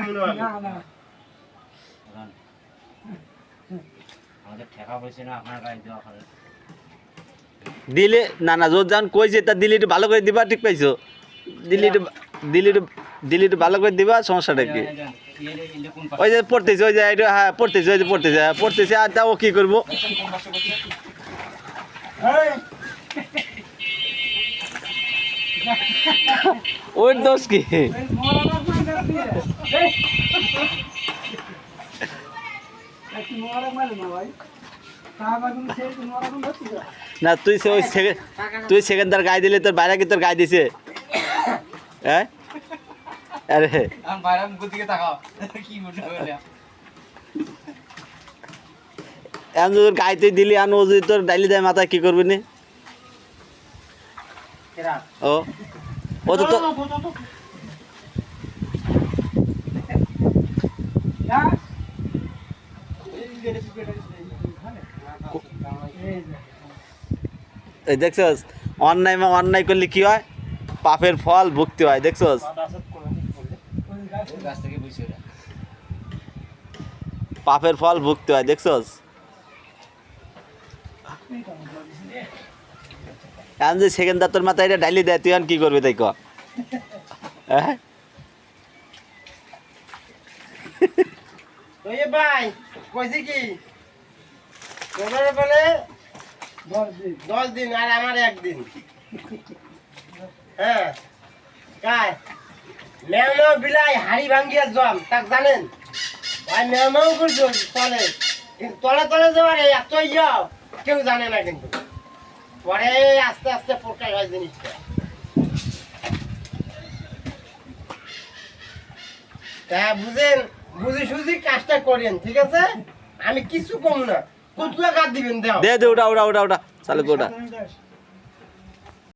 মনে হয় না না আমাদের ঠেকা পয়সা না আপনার গায়ে দেওয়া হয় দিলে না না জোর যান কইছে তা দিলে একটু ভালো করে দিবা ঠিক পাইছো দিলে একটু দিলে একটু দিলে একটু ভালো করে দিবা সমস্যাটা কি ওই যে পড়তেছে ওই যে এটা হ্যাঁ পড়তেছে ওই যে পড়তেছে হ্যাঁ পড়তেছে আর তাও কি করবো ওর দোষ কি মরার মাইনাস দিয়ে একটু মরার মাইনাস না ভাই কাগজ সেই মরার মাইনাস দিও না তুই ওই তুই সেকেন্ডার গায়ে দিলে তোর বাইরে কি তোর গায়ে দিছে হ্যাঁ আরে আমি বাইরে মুখ দিকে তাকাও কি মনে হলো এখন তোর গায়ে তুই দিলি আন ও যদি তোর ডাইলি দেয় মাথায় কি করবি নি ও ও তো তো এই দেখছস অন্যায় অন্যায় করলে কি হয় পাপের ফল ভুগতে হয় দেখছস গাছ থেকে বসে পাপের ফল ভুগতে হয় দেখছস এখন যে সেকেন্ডার তোর মাথায় এটা ডাইলি দেয় তুই এখন কি করবি তাই ক হ্যাঁ ওই ভাই কইছি কি তোদের বলে 10 দিন আর আমার 1 দিন হ্যাঁ কাই মেমো বিলাই হাড়ি ভাঙ্গিয়া জম তাক জানেন ভাই মেমো করছো চলে কিন্তু তলে তলে যাওয়ার এত ইয়া কেউ জানে না কিন্তু পরে আস্তে আস্তে প্রকাশ হয় জিনিসটা তা বুঝেন বুঝি সুঝি কাজটা করেন ঠিক আছে আমি কিছু কম না কত টাকা দিবেন দাও দে দে ওটা ওটা ওটা ওটা চালু ওটা